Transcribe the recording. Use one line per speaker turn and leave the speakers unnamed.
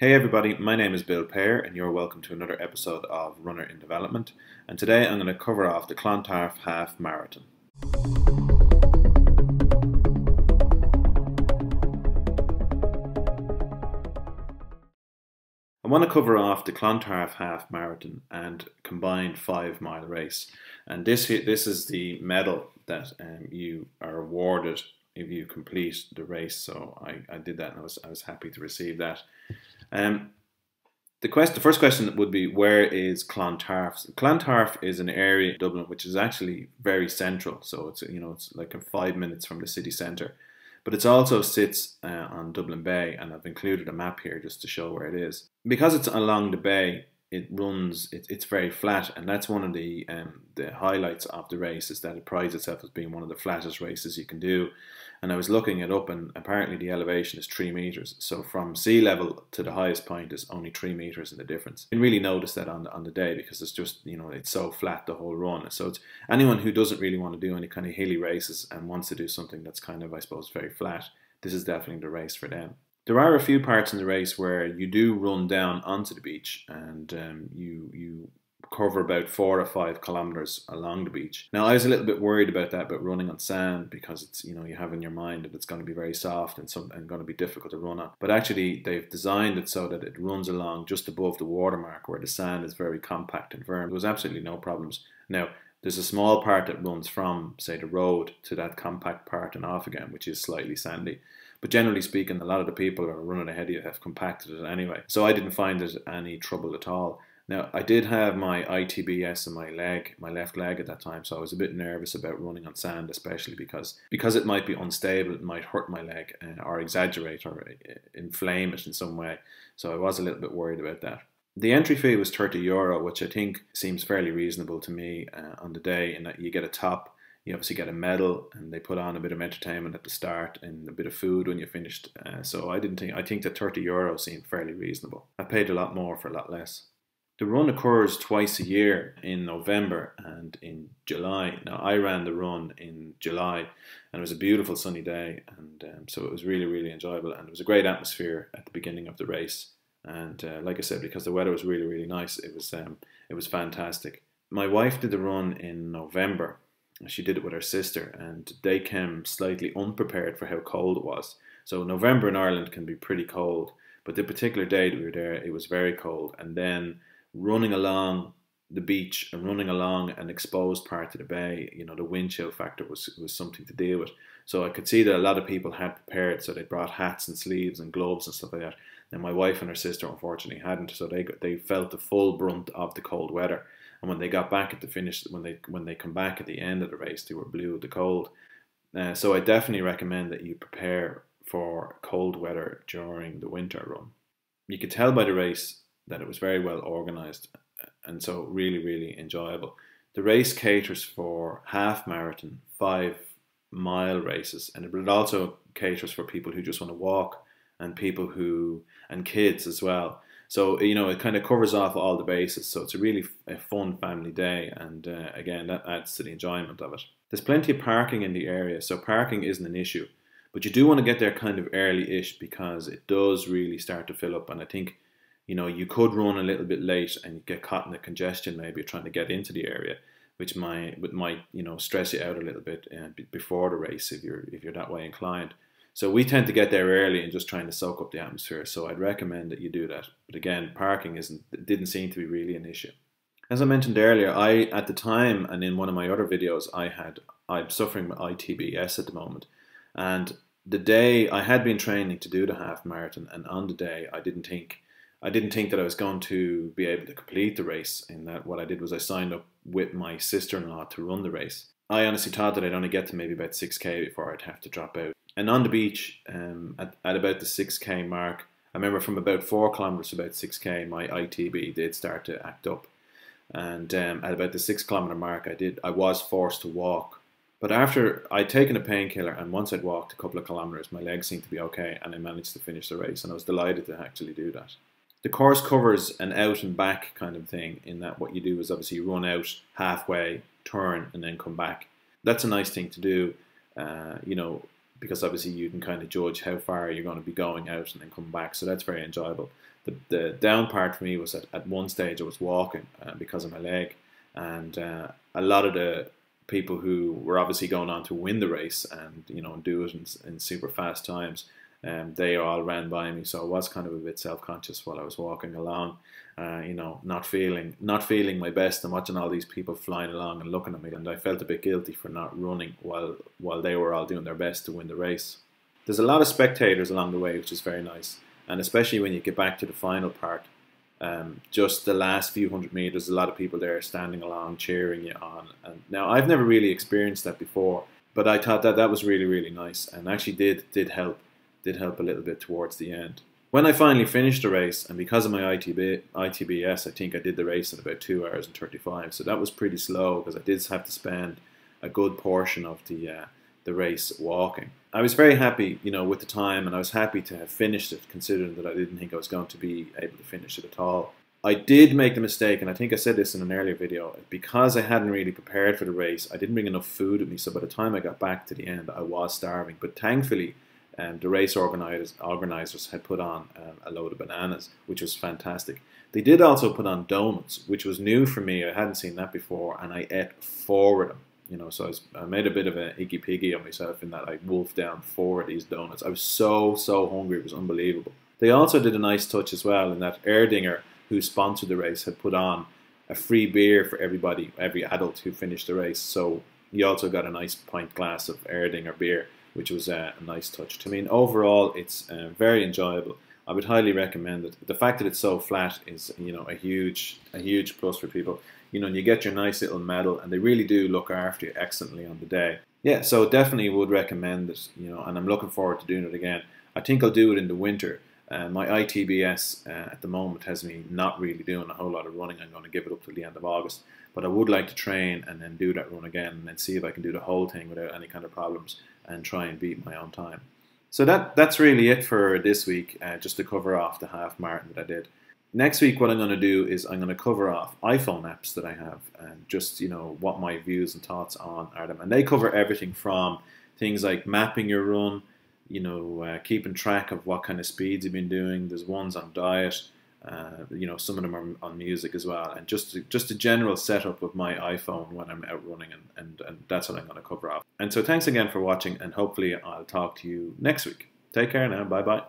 Hey everybody, my name is Bill Pear and you're welcome to another episode of Runner in Development, and today I'm going to cover off the Clontarf Half Marathon. I want to cover off the Clontarf Half Marathon and combined 5 mile race, and this is the medal that you are awarded if you complete the race. So I did that and I was happy to receive that. The first question would be, where is Clontarf? Clontarf is an area in Dublin which is actually very central, so it's like 5 minutes from the city centre, but it also sits on Dublin Bay, and I've included a map here just to show where it is. Because it's along the bay, it's very flat, and that's one of the highlights of the race, is that it prides itself as being one of the flattest races you can do. And I was looking it up, and apparently the elevation is 3 meters. So from sea level to the highest point is only 3 meters in the difference. You can really notice that on the day, because it's just, it's so flat the whole run. So it's anyone who doesn't really want to do any kind of hilly races and wants to do something that's kind of, I suppose, very flat, this is definitely the race for them. There are a few parts in the race where you do run down onto the beach, and you cover about 4 or 5 kilometers along the beach. Now, I was a little bit worried about that, about running on sand, because it's, you have in your mind that it's going to be very soft and going to be difficult to run on. But actually, they've designed it so that it runs along just above the watermark, where the sand is very compact and firm. There was absolutely no problems. Now, there's a small part that runs from, say, the road to that compact part and off again, which is slightly sandy. But generally speaking, a lot of the people who are running ahead of you have compacted it anyway. So I didn't find it any trouble at all. Now, I did have my ITBS in my left leg at that time, so I was a bit nervous about running on sand, especially because it might be unstable, it might hurt my leg or exaggerate or inflame it in some way. So I was a little bit worried about that. The entry fee was €30, which I think seems fairly reasonable to me on the day, in that you get a top, you obviously get a medal, and they put on a bit of entertainment at the start and a bit of food when you finished. So I think that €30 seemed fairly reasonable. I paid a lot more for a lot less. The run occurs twice a year, in November and in July. Now, I ran the run in July, and it was a beautiful sunny day, and so it was really, really enjoyable, and it was a great atmosphere at the beginning of the race. And like I said, because the weather was really, really nice, it was fantastic. My wife did the run in November. She did it with her sister, and they came slightly unprepared for how cold it was. So November in Ireland can be pretty cold, but the particular day that we were there, it was very cold. And then running along the beach and running along an exposed part of the bay, the wind chill factor was something to deal with. So I could see that a lot of people had prepared, so they brought hats and sleeves and gloves and stuff like that. And my wife and her sister unfortunately hadn't, so they felt the full brunt of the cold weather. And when they got back at the finish, when they come back at the end of the race, they were blue with the cold. So I definitely recommend that you prepare for cold weather during the winter run. You could tell by the race that it was very well organised, and so really, really enjoyable. The race caters for half marathon, 5 mile races, and it also caters for people who just want to walk, and and kids as well. So, it kind of covers off all the bases. So it's a fun family day. And again, that adds to the enjoyment of it. There's plenty of parking in the area, so parking isn't an issue. But you do want to get there kind of early-ish, because it does really start to fill up. And I think, you could run a little bit late and get caught in the congestion, maybe trying to get into the area, which might stress you out a little bit before the race if you're that way inclined. So we tend to get there early and just trying to soak up the atmosphere. So I'd recommend that you do that. But again, parking didn't seem to be really an issue. As I mentioned earlier, at the time, and in one of my other videos, I'm suffering with ITBS at the moment. And the day I had been training to do the half marathon, and on the day I didn't think that I was going to be able to complete the race. In that, what I did was I signed up with my sister-in-law to run the race. I honestly thought that I'd only get to maybe about 6k before I'd have to drop out. And on the beach, at about the 6k mark, I remember from about 4 kilometers to about 6k, my ITB did start to act up. And at about the 6 kilometer mark, I was forced to walk. But after I'd taken a painkiller, and once I'd walked a couple of kilometers, my legs seemed to be okay, and I managed to finish the race, and I was delighted to actually do that. The course covers an out and back kind of thing, in that what you do is obviously you run out halfway, turn, and then come back. That's a nice thing to do. because obviously you can kind of judge how far you're going to be going out and then come back. So that's very enjoyable. The down part for me was that at one stage I was walking because of my leg, and a lot of the people who were obviously going on to win the race and do it in super fast times, they all ran by me. So I was kind of a bit self-conscious while I was walking along, not feeling my best and watching all these people flying along and looking at me, and I felt a bit guilty for not running while they were all doing their best to win the race. There's a lot of spectators along the way, which is very nice, and especially when you get back to the final part, just the last few hundred meters, a lot of people there standing along cheering you on. And now I've never really experienced that before, but I thought that was really, really nice, and actually did help a little bit towards the end. When I finally finished the race, and because of my ITBS, I think I did the race in about 2 hours and 35. So that was pretty slow because I did have to spend a good portion of the race walking. I was very happy, with the time, and I was happy to have finished it, considering that I didn't think I was going to be able to finish it at all. I did make the mistake, and I think I said this in an earlier video, because I hadn't really prepared for the race, I didn't bring enough food with me, so by the time I got back to the end, I was starving. But thankfully, the race organisers had put on a load of bananas, which was fantastic. They did also put on donuts, which was new for me. I hadn't seen that before, and I ate 4 of them. So I made a bit of a icky piggy on myself in that I wolfed down 4 of these donuts. I was so hungry, it was unbelievable. They also did a nice touch as well in that Erdinger, who sponsored the race, had put on a free beer for everybody, every adult who finished the race. So you also got a nice pint glass of Erdinger beer, which was a nice touch. I mean, overall, it's very enjoyable. I would highly recommend it. The fact that it's so flat is, a huge plus for people. You get your nice little medal, and they really do look after you excellently on the day. Yeah, so definitely would recommend it, and I'm looking forward to doing it again. I think I'll do it in the winter. My ITBS at the moment has me not really doing a whole lot of running. I'm going to give it up till the end of August. But I would like to train and then do that run again, and then see if I can do the whole thing without any kind of problems and try and beat my own time. So that's really it for this week, just to cover off the half marathon that I did. Next week, what I'm going to do is I'm going to cover off iPhone apps that I have, and just, what my views and thoughts on are them. And they cover everything from things like mapping your run, keeping track of what kind of speeds you've been doing. There's ones on diet, some of them are on music as well, and just a general setup of my iPhone when I'm out running, and that's what I'm going to cover off. And so thanks again for watching, and hopefully I'll talk to you next week. Take care now. Bye bye.